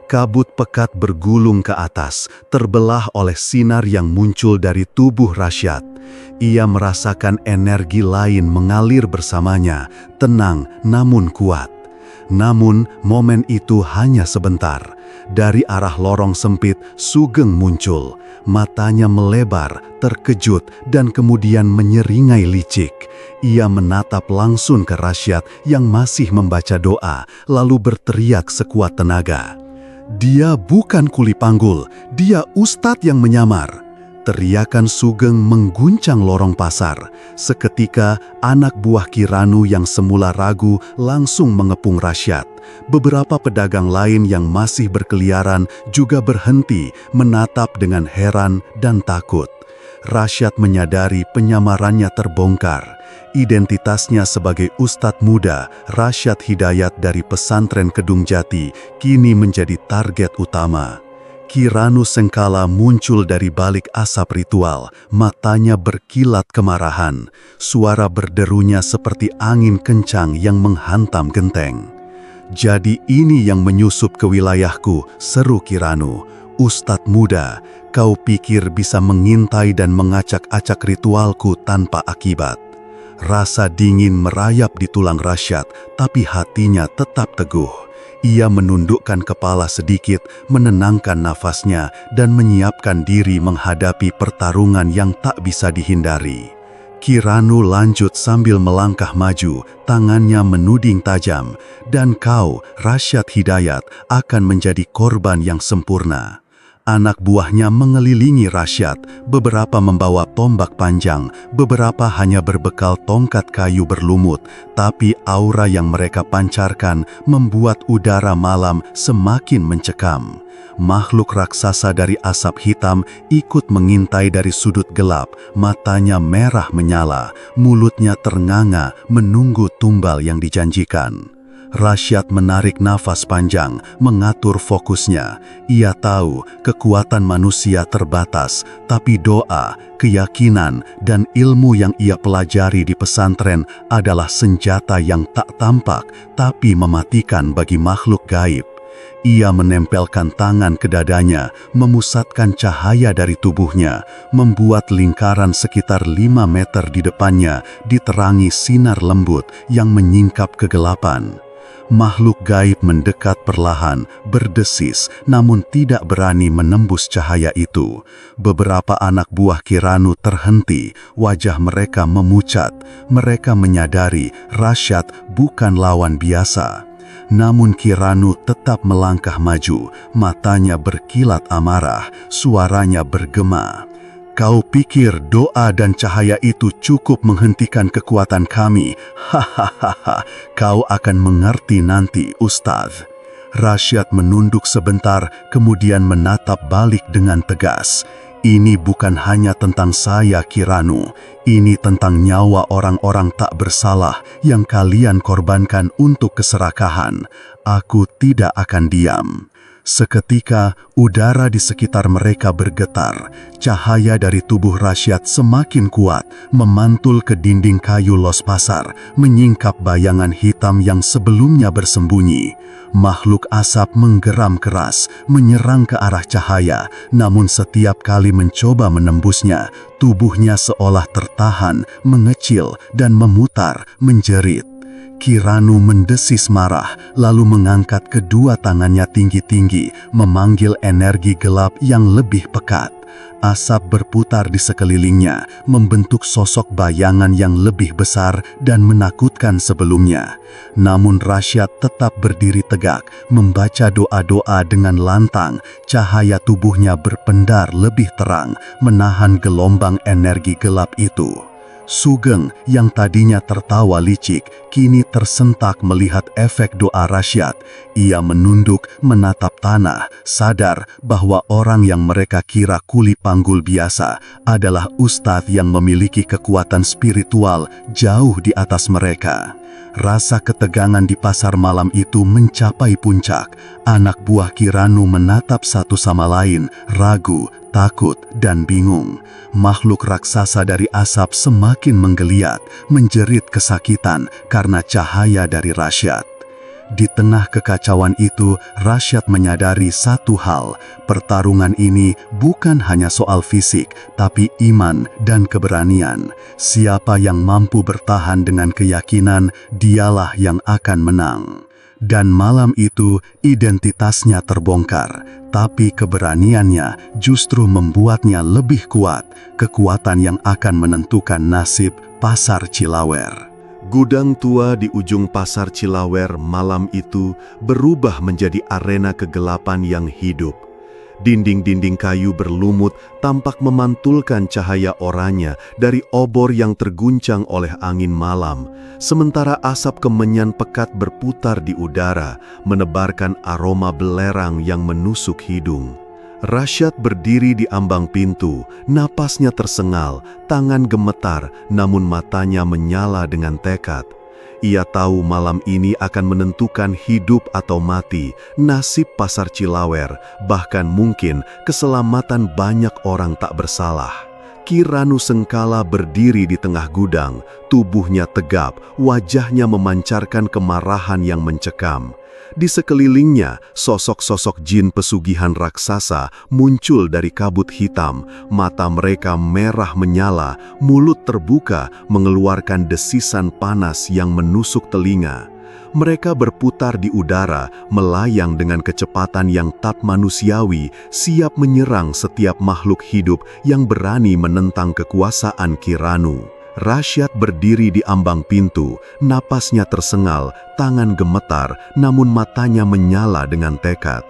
Kabut pekat bergulung ke atas, terbelah oleh sinar yang muncul dari tubuh Rasyad. Ia merasakan energi lain mengalir bersamanya, tenang namun kuat. Namun, momen itu hanya sebentar. Dari arah lorong sempit, Sugeng muncul. Matanya melebar, terkejut, dan kemudian menyeringai licik. Ia menatap langsung ke Rasyad yang masih membaca doa, lalu berteriak sekuat tenaga. "Dia bukan kuli panggul, dia ustadz yang menyamar." Teriakan Sugeng mengguncang lorong pasar. Seketika, anak buah Kiranu yang semula ragu langsung mengepung Rasyad. Beberapa pedagang lain yang masih berkeliaran juga berhenti, menatap dengan heran dan takut. Rasyad menyadari penyamarannya terbongkar. Identitasnya sebagai ustadz muda, Rasyad Hidayat dari pesantren Kedung Jati, kini menjadi target utama. Kiranu Sengkala muncul dari balik asap ritual, matanya berkilat kemarahan. Suara berderunya seperti angin kencang yang menghantam genteng. "Jadi ini yang menyusup ke wilayahku," seru Kiranu. "Ustadz muda, kau pikir bisa mengintai dan mengacak-acak ritualku tanpa akibat?" Rasa dingin merayap di tulang Rasyad, tapi hatinya tetap teguh. Ia menundukkan kepala sedikit, menenangkan nafasnya, dan menyiapkan diri menghadapi pertarungan yang tak bisa dihindari. Kiranu lanjut sambil melangkah maju, tangannya menuding tajam. "Dan kau, Rasyad Hidayat, akan menjadi korban yang sempurna." Anak buahnya mengelilingi Rasyad, beberapa membawa tombak panjang, beberapa hanya berbekal tongkat kayu berlumut, tapi aura yang mereka pancarkan membuat udara malam semakin mencekam. Makhluk raksasa dari asap hitam ikut mengintai dari sudut gelap, matanya merah menyala, mulutnya ternganga menunggu tumbal yang dijanjikan. Rasyad menarik nafas panjang, mengatur fokusnya. Ia tahu kekuatan manusia terbatas, tapi doa, keyakinan, dan ilmu yang ia pelajari di pesantren adalah senjata yang tak tampak, tapi mematikan bagi makhluk gaib. Ia menempelkan tangan ke dadanya, memusatkan cahaya dari tubuhnya, membuat lingkaran sekitar 5 meter di depannya diterangi sinar lembut yang menyingkap kegelapan. Makhluk gaib mendekat perlahan, berdesis, namun tidak berani menembus cahaya itu. Beberapa anak buah Kiranu terhenti, wajah mereka memucat. Mereka menyadari Rasyad bukan lawan biasa. Namun Kiranu tetap melangkah maju, matanya berkilat amarah, suaranya bergema. "Kau pikir doa dan cahaya itu cukup menghentikan kekuatan kami? Hahaha, kau akan mengerti nanti, Ustadz." Rasyad menunduk sebentar, kemudian menatap balik dengan tegas. "Ini bukan hanya tentang saya, Kiranu. Ini tentang nyawa orang-orang tak bersalah yang kalian korbankan untuk keserakahan. aku tidak akan diam." Seketika, udara di sekitar mereka bergetar. Cahaya dari tubuh Rasyad semakin kuat, memantul ke dinding kayu los pasar, menyingkap bayangan hitam yang sebelumnya bersembunyi. Makhluk asap menggeram keras, menyerang ke arah cahaya, namun setiap kali mencoba menembusnya, tubuhnya seolah tertahan, mengecil, dan memutar, menjerit. Kiranu mendesis marah, lalu mengangkat kedua tangannya tinggi-tinggi, memanggil energi gelap yang lebih pekat. Asap berputar di sekelilingnya, membentuk sosok bayangan yang lebih besar dan menakutkan sebelumnya. Namun Rasyad tetap berdiri tegak, membaca doa-doa dengan lantang. Cahaya tubuhnya berpendar lebih terang, menahan gelombang energi gelap itu. Sugeng yang tadinya tertawa licik, kini tersentak melihat efek doa Rasyad. Ia menunduk, menatap tanah, sadar bahwa orang yang mereka kira kuli panggul biasa adalah ustadz yang memiliki kekuatan spiritual jauh di atas mereka. Rasa ketegangan di pasar malam itu mencapai puncak. Anak buah Kiranu menatap satu sama lain, ragu, takut, dan bingung. Makhluk raksasa dari asap semakin menggeliat, menjerit kesakitan karena cahaya dari Rasyad. Di tengah kekacauan itu, Rasyad menyadari satu hal, pertarungan ini bukan hanya soal fisik, tapi iman dan keberanian. Siapa yang mampu bertahan dengan keyakinan, dialah yang akan menang. Dan malam itu, identitasnya terbongkar, tapi keberaniannya justru membuatnya lebih kuat, kekuatan yang akan menentukan nasib pasar Cilawer. Gudang tua di ujung pasar Cilawer malam itu berubah menjadi arena kegelapan yang hidup. Dinding-dinding kayu berlumut tampak memantulkan cahaya oranye dari obor yang terguncang oleh angin malam, sementara asap kemenyan pekat berputar di udara, menebarkan aroma belerang yang menusuk hidung. Rasyad berdiri di ambang pintu, napasnya tersengal, tangan gemetar, namun matanya menyala dengan tekad. Ia tahu malam ini akan menentukan hidup atau mati, nasib pasar Cilawer, bahkan mungkin keselamatan banyak orang tak bersalah. Kiranu Sengkala berdiri di tengah gudang, tubuhnya tegap, wajahnya memancarkan kemarahan yang mencekam. Di sekelilingnya, sosok-sosok jin pesugihan raksasa muncul dari kabut hitam. Mata mereka merah menyala, mulut terbuka, mengeluarkan desisan panas yang menusuk telinga. Mereka berputar di udara, melayang dengan kecepatan yang tak manusiawi, siap menyerang setiap makhluk hidup yang berani menentang kekuasaan Kiranu. Rasyad berdiri di ambang pintu, napasnya tersengal, tangan gemetar, namun matanya menyala dengan tekad.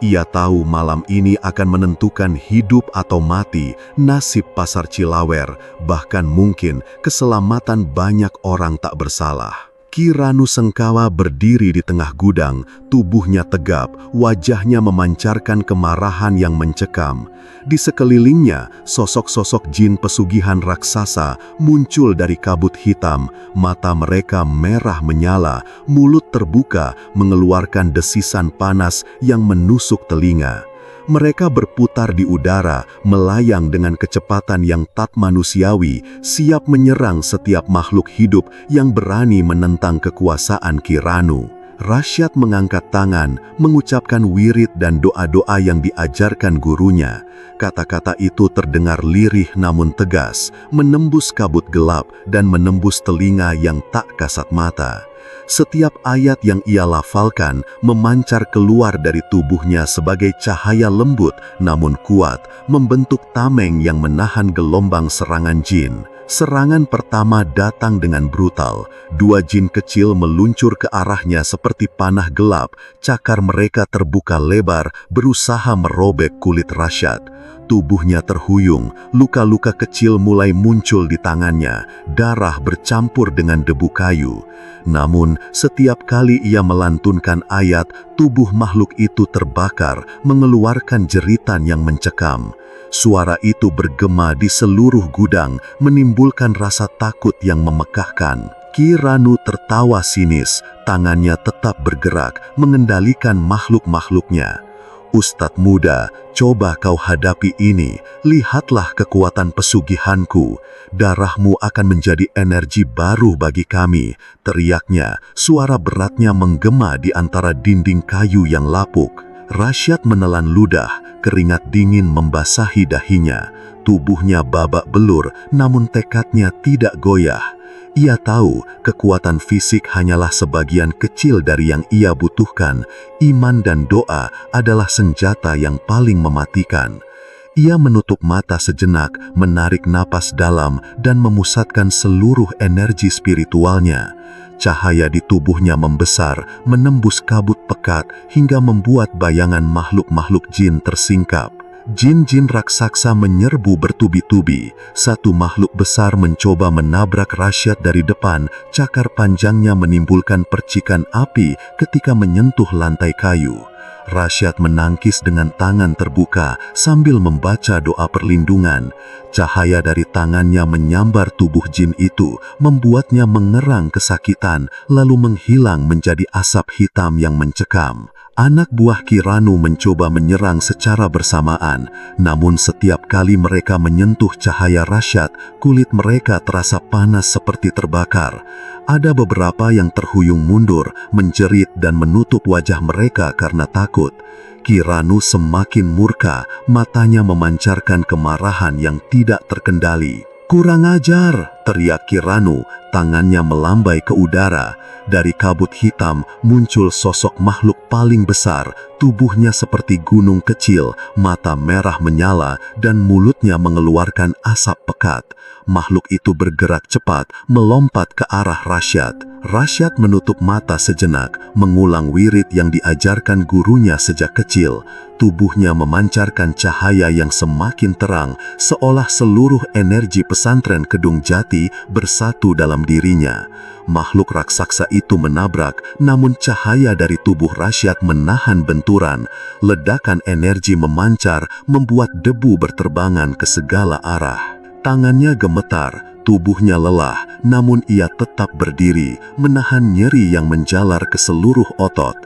Ia tahu malam ini akan menentukan hidup atau mati, nasib pasar Cilawer, bahkan mungkin keselamatan banyak orang tak bersalah. Kiranu Sengkala berdiri di tengah gudang, tubuhnya tegap, wajahnya memancarkan kemarahan yang mencekam. Di sekelilingnya, sosok-sosok jin pesugihan raksasa muncul dari kabut hitam, mata mereka merah menyala, mulut terbuka, mengeluarkan desisan panas yang menusuk telinga. Mereka berputar di udara, melayang dengan kecepatan yang tak manusiawi, siap menyerang setiap makhluk hidup yang berani menentang kekuasaan Kiranu. Rasyad mengangkat tangan, mengucapkan wirid dan doa-doa yang diajarkan gurunya. Kata-kata itu terdengar lirih namun tegas, menembus kabut gelap dan menembus telinga yang tak kasat mata. Setiap ayat yang ia lafalkan memancar keluar dari tubuhnya sebagai cahaya lembut namun kuat, membentuk tameng yang menahan gelombang serangan jin. Serangan pertama datang dengan brutal. Dua jin kecil meluncur ke arahnya seperti panah gelap. Cakar mereka terbuka lebar, berusaha merobek kulit Rasyad. Tubuhnya terhuyung, luka-luka kecil mulai muncul di tangannya. Darah bercampur dengan debu kayu. Namun, setiap kali ia melantunkan ayat, tubuh makhluk itu terbakar, mengeluarkan jeritan yang mencekam. Suara itu bergema di seluruh gudang, menimbulkan rasa takut yang memekakkan. Ki Ranu tertawa sinis, tangannya tetap bergerak, mengendalikan makhluk-makhluknya. Ustadz muda, coba kau hadapi ini, lihatlah kekuatan pesugihanku. Darahmu akan menjadi energi baru bagi kami, teriaknya, suara beratnya menggema di antara dinding kayu yang lapuk. Rasyad menelan ludah, keringat dingin membasahi dahinya. Tubuhnya babak belur, namun tekadnya tidak goyah. Ia tahu kekuatan fisik hanyalah sebagian kecil dari yang ia butuhkan. Iman dan doa adalah senjata yang paling mematikan. Ia menutup mata sejenak, menarik napas dalam, dan memusatkan seluruh energi spiritualnya. Cahaya di tubuhnya membesar, menembus kabut pekat, hingga membuat bayangan makhluk-makhluk jin tersingkap. Jin-jin raksasa menyerbu bertubi-tubi. Satu makhluk besar mencoba menabrak Rasyad dari depan. Cakar panjangnya menimbulkan percikan api ketika menyentuh lantai kayu. Rasyad menangkis dengan tangan terbuka sambil membaca doa perlindungan. Cahaya dari tangannya menyambar tubuh jin itu, membuatnya mengerang kesakitan, lalu menghilang menjadi asap hitam yang mencekam. Anak buah Ki Ranu mencoba menyerang secara bersamaan, namun setiap kali mereka menyentuh cahaya Rasyad, kulit mereka terasa panas seperti terbakar. Ada beberapa yang terhuyung mundur, menjerit dan menutup wajah mereka karena takut. Ki Ranu semakin murka, matanya memancarkan kemarahan yang tidak terkendali. "Kurang ajar!" teriak Ki Ranu, tangannya melambai ke udara. Dari kabut hitam muncul sosok makhluk paling besar, tubuhnya seperti gunung kecil, mata merah menyala dan mulutnya mengeluarkan asap pekat. Makhluk itu bergerak cepat, melompat ke arah Rasyad. Rasyad menutup mata sejenak, mengulang wirid yang diajarkan gurunya sejak kecil. Tubuhnya memancarkan cahaya yang semakin terang, seolah seluruh energi pesantren Kedung Jati bersatu dalam dirinya. Makhluk raksasa itu menabrak, namun cahaya dari tubuh Rasyad menahan benturan. Ledakan energi memancar, membuat debu berterbangan ke segala arah. Tangannya gemetar, tubuhnya lelah, namun ia tetap berdiri, menahan nyeri yang menjalar ke seluruh otot.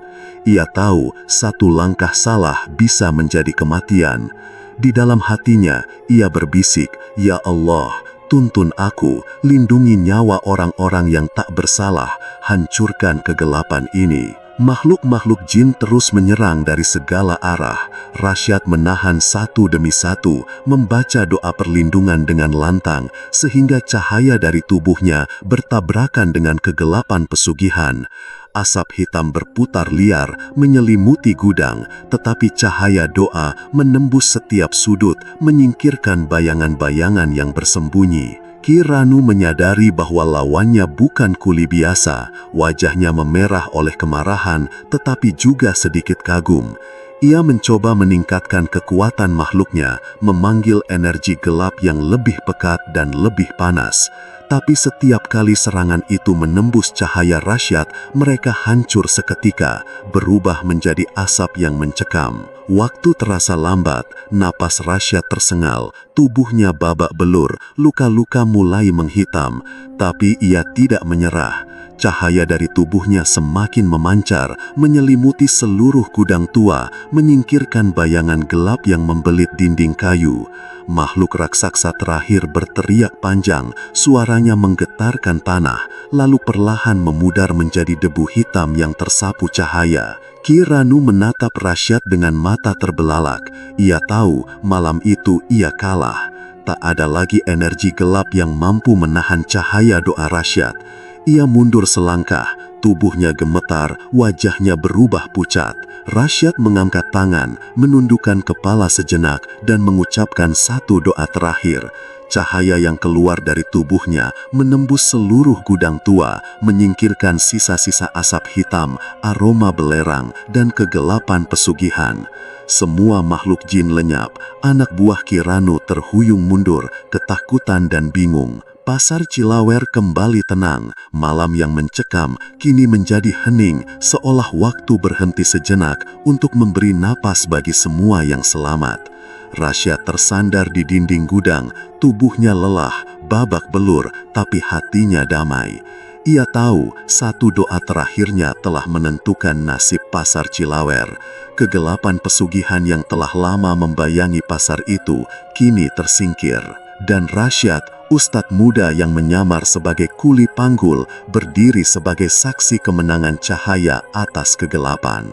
Ia tahu satu langkah salah bisa menjadi kematian. Di dalam hatinya, ia berbisik, "Ya Allah, tuntun aku, lindungi nyawa orang-orang yang tak bersalah, hancurkan kegelapan ini." Makhluk-makhluk jin terus menyerang dari segala arah. Rasyad menahan satu demi satu, membaca doa perlindungan dengan lantang, sehingga cahaya dari tubuhnya bertabrakan dengan kegelapan pesugihan. Asap hitam berputar liar, menyelimuti gudang, tetapi cahaya doa menembus setiap sudut, menyingkirkan bayangan-bayangan yang bersembunyi. Ki Ranu menyadari bahwa lawannya bukan kuli biasa. Wajahnya memerah oleh kemarahan, tetapi juga sedikit kagum. Ia mencoba meningkatkan kekuatan makhluknya, memanggil energi gelap yang lebih pekat dan lebih panas. Tapi setiap kali serangan itu menembus cahaya Rasyad, mereka hancur seketika, berubah menjadi asap yang mencekam. Waktu terasa lambat, napas Rasyad tersengal, tubuhnya babak belur, luka-luka mulai menghitam, tapi ia tidak menyerah. Cahaya dari tubuhnya semakin memancar, menyelimuti seluruh gudang tua, menyingkirkan bayangan gelap yang membelit dinding kayu. Makhluk raksasa terakhir berteriak panjang, suaranya menggetarkan tanah, lalu perlahan memudar menjadi debu hitam yang tersapu cahaya. Ki Ranu menatap Rasyad dengan mata terbelalak. Ia tahu malam itu ia kalah. Tak ada lagi energi gelap yang mampu menahan cahaya doa Rasyad. Ia mundur selangkah, tubuhnya gemetar, wajahnya berubah pucat. Rasyad mengangkat tangan, menundukkan kepala sejenak, dan mengucapkan satu doa terakhir. Cahaya yang keluar dari tubuhnya menembus seluruh gudang tua, menyingkirkan sisa-sisa asap hitam, aroma belerang, dan kegelapan pesugihan. Semua makhluk jin lenyap, anak buah Ki Ranu terhuyung mundur, ketakutan dan bingung. Pasar Cilawer kembali tenang, malam yang mencekam kini menjadi hening, seolah waktu berhenti sejenak untuk memberi napas bagi semua yang selamat. Rasyad tersandar di dinding gudang, tubuhnya lelah, babak belur, tapi hatinya damai. Ia tahu satu doa terakhirnya telah menentukan nasib pasar Cilawer. Kegelapan pesugihan yang telah lama membayangi pasar itu kini tersingkir. Dan Rasyad, ustadz muda yang menyamar sebagai kuli panggul, berdiri sebagai saksi kemenangan cahaya atas kegelapan.